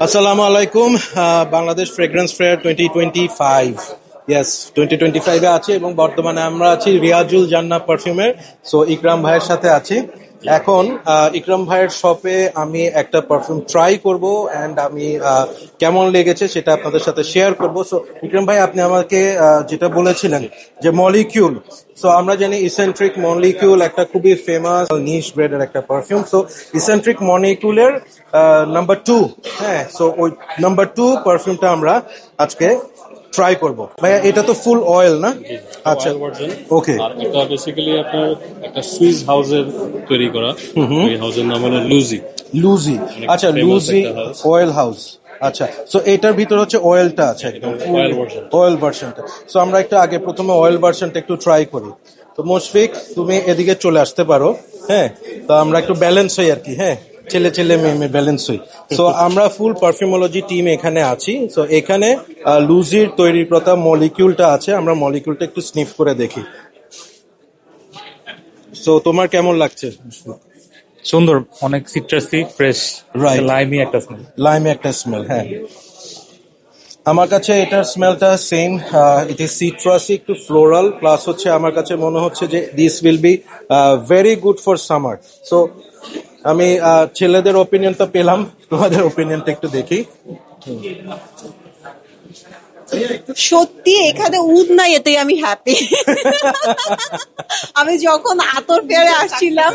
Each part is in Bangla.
আসসালামু আলাইকুম। বাংলাদেশ ফ্রেগ্রেন্স ফেয়ার 2025, ইয়েস 2025 আছে এবং বর্তমানে আমরা আছি রিয়াজুল জান্নাহ পারফিউমের। সো ইকরাম ভাইয়ের সাথে আছি এখন। ইকরাম ভাইয়ের শপে আমি একটা পারফিউম ট্রাই করব অ্যান্ড আমি কেমন লেগেছে সেটা আপনাদের সাথে শেয়ার করব। সো ইকরাম ভাই, আপনি আমাকে যেটা বলেছিলেন যে মলিকিউল, সো আমরা জানি ইসেন্ট্রিক মলিকিউল একটা খুবই ফেমাস নিশ ব্রেডের একটা পারফিউম। সো ইসেন্ট্রিক মলিকিউলের নাম্বার 2, হ্যাঁ, সো ওই নাম্বার 2 পারফিউমটা আমরা আজকে ট্রাই করব। ভাইয়া এটা তো ফুল অয়েল না? আচ্ছা, ওকে। আর এটা বেসিক্যালি আপনার একটা সুইস হাউসের তৈরি করা। এই হাউসের নাম হলো লুজি। লুজি, আচ্ছা, লুজি অয়েল হাউস। আচ্ছা, সো এটার ভিতর হচ্ছে অয়েলটা আছে, একদম অয়েল ভার্সনটা। সো আমরা একটু আগে প্রথমে অয়েল ভার্সনটা একটু ট্রাই করি। তো মুশফিক, তুমি এদিকে চলে আসতে পারো। হ্যাঁ, তো আমরা একটু ব্যালেন্স হই আর কি। হ্যাঁ, ছেলে ছেলে মেয়ে মেয়ে ব্যালেন্স হই। সো আমরা ফুল পারফিউমোলজি টিম এখানে আছি। সো এখানে লুজির তৈরি করা মলিকিউলটা আছে, আমরা মলিকিউলটা একটু স্নিফ করে দেখি। সো তোমার কেমন লাগছে? সুন্দর, অনেক সিট্রাসি, ফ্রেশ, Right. লাইমি একটা স্মেল। লাইমে একটা স্মেল, হ্যাঁ। আমার কাছে এটার স্মেলটা সেম। ইট ইজ সিট্রাসি, একটু ফ্লোরাল, প্লাস হচ্ছে আমার কাছে মনে হচ্ছে যে this will be very good for summer. So আমি ছেলেদের ওপিনিয়নটা পেলাম, তোমাদের ওপিনিয়নটা একটু দেখি। সত্যি এখানে উদ নাই, এতেই আমি হ্যাপি। আমি যখন আতর ফেয়ারে আসছিলাম,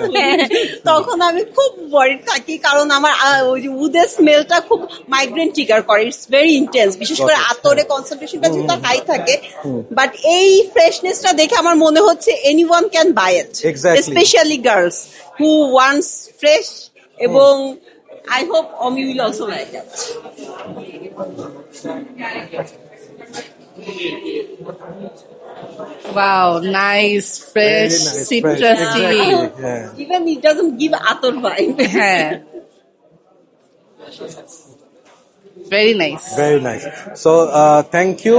তখন আমি খুব ওয়ারিড থাকি, কারণ আমার ওই যে উদের স্মেলটা খুব মাইগ্রেন ট্রিগার করে। ইটস ভেরি ইন্টেন্স, বিশেষ করে আতরে কনসেন্ট্রেশনটা যেটা হাই থাকে। বাট এই ফ্রেশনেসটা দেখে আমার মনে হচ্ছে anyone can buy it, specially girls who wants fresh. এবং I hope Omi will also like it. Wow, nice, fresh, Very nice, citrusy. fresh. Exactly, yeah. Even it doesn't give ator vibe. Yeah. Very nice. Very nice. So thank you.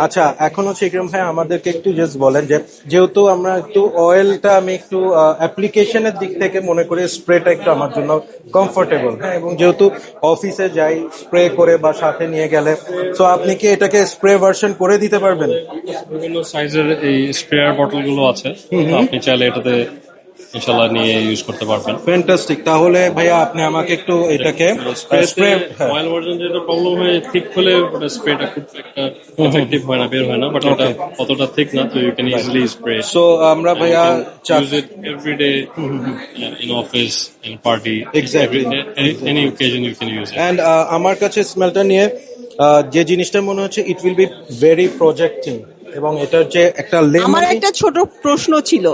আচ্ছা, এখন হচ্ছে ইকরাম ভাই আমাদেরকে একটু জাস্ট বলেন যে যেহেতু আমরা একটু অয়েলটা আমি একটু অ্যাপ্লিকেশনের দিক থেকে মনে করি স্প্রেটা একটু আমার জন্য কমফোর্টেবল, হ্যাঁ, এবং যেহেতু অফিসে যাই স্প্রে করে বা সাথে নিয়ে গেলে, সো আপনি কি এটাকে স্প্রে ভার্সন করে দিতে পারবেন? বিভিন্ন সাইজের এই স্প্রেয়ার বটল গুলো আছে, আপনি চাইলে এটাতে ইনশাল্লাহ নিয়ে ইউজ করতে পারবেন। ফ্যান্টাস্টিক। তাহলে ভাইয়া আপনি আমাকে একটু এটাকে স্প্রে, অয়েল ভার্জন যেটা প্রবলেম হয়, থিক হলে ওটা স্প্রেটা খুব একটা এফেক্টিভ হয় না, বের হয় না। বাট এটা অতটা থিক না, তো you can easily spray. So আমরা ভাইয়া use it every day in office, in party, Exactly. Any occasion you can use it. And আমার কাছে স্মেলটা নিয়ে যে জিনিসটা মনে হচ্ছে it will be very projecting, এবং এটার যে একটা আমার একটা ছোট প্রশ্ন ছিল,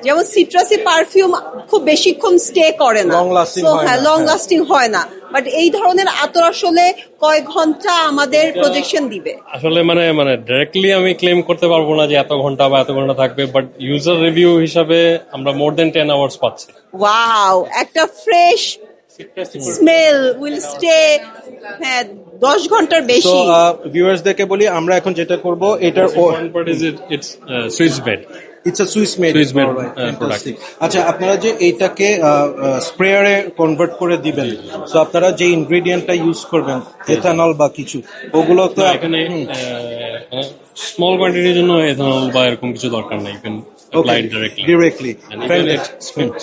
যেমন সিট্রাসি পারফিউম খুব বেশিক্ষণ স্টে করে না, Long lasting হয় না, লং হ্যাঁ। লাস্টিং হয় না, বাট এই ধরনের আতর আসলে কয় ঘন্টা আমাদের প্রজেকশন দিবে? আসলে মানে ডাইরেক্টলি আমি ক্লেম করতে পারবো না যে এত ঘন্টা বা এত ঘন্টা থাকবে, বাট ইউজার রিভিউ হিসাবে আমরা মোর দেন 10 আওয়ার্স পাচ্ছি। ওয়াও, একটা ফ্রেশ স্মেল উইল স্টে 10 ঘন্টার সো বেশি। ভিউয়ার্সদেরকে বলি আমরা এখন যেটা করব, এটার One part is it's Swiss bed. It's a Swiss made product. আচ্ছা, আপনারা যে এইটাকে স্প্রেয়ারে কনভার্ট করে দিবেন, সো আপনারা যে ইনগ্রেডিয়েন্টটা ইউজ করবেন, এথানল বা কিছু, ওগুলো তো না, এখানে স্মল কোয়ান্টিটির জন্য এথানল বা এরকম কিছু দরকার নেই। You can apply it directly. Directly.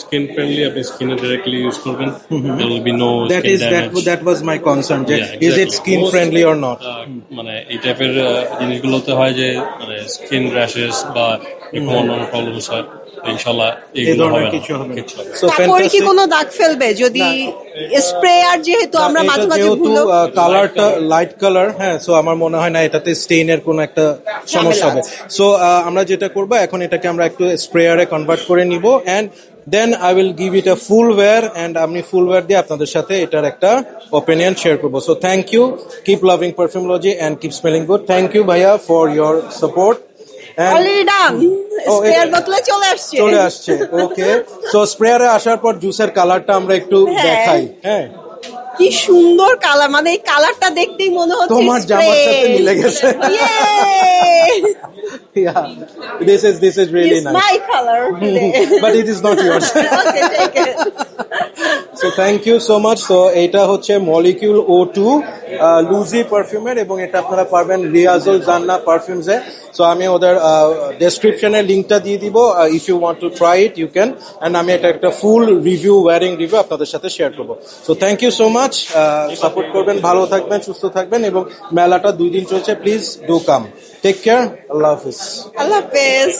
Skin friendly, আপনি স্কিনে ডাইরেক্টলি ইউজ করবেন। There will be no that skin is damage. That was my concern, যে Yeah, is it exactly. Skin Most, friendly or not. মানে এই টাইপের জিনিসগুলোতে হয় যে মানে স্কিন র্যাশেস বা এরকম অন্যান্য প্রবলেমস হয়। তো ইনশাল্লাহ এই এইগুলো হবে ধরনের না। কিছু হবে না। কিচ্ছু হবে না। সো তারপরে কি কোনো দাগ ফেলবে যদি স্প্রেয়ার, যেহেতু আমরা মাঝে মাঝে যেহেতু ভুলো কালারটা লাইট কালার, হ্যাঁ, সো আমার মনে হয় না এটাতে স্টেইনের কোনো একটা সমস্যা হবে। সো আমরা যেটা করব, এখন এটাকে আমরা একটু স্প্রেয়ারে কনভার্ট করে নিব, and then I will give it a full wear, and আমি ফুল ওয়্যার দিয়ে আপনাদের সাথে এটার একটা ওপিনিয়ন শেয়ার করবো। So thank you, keep loving Perfumology and keep smelling good. Thank you ভাইয়া for your support. Already done, sprayer বোতলে চলে আসছে। ওকে, সো স্প্রেয়ারে আসার পর জুসের কালারটা আমরা একটু হ্যাঁ। দেখাই। হ্যাঁ, কি সুন্দর কালার, মানে এই কালারটা দেখতেই মনে হচ্ছে তোমার জামার সাথে মিলে গেছে। Yay! Yeah, this is really It's nice. my color today. But it is not yours. Okay, take it. So thank you so much. তো এটা হচ্ছে মলিকিউল O2 লুজি পারফিউমের, এবং এটা আপনারা পারবেন রিয়াজুল জান্নাহ পারফিউমসে। সো আমি ওদের ডেসক্রিপশনে লিঙ্কটা দিয়ে দিব, if you want to try it you can, and আমি এটা একটা ফুল রিভিউ ওয়ারিং রিভিউ আপনাদের সাথে শেয়ার করবো। So thank you so much, support করবেন, ভালো থাকবেন, সুস্থ থাকবেন, এবং মেলাটা 2 দিন চলছে, please do come, take care, আল্লাহ হাফিজ। I love this.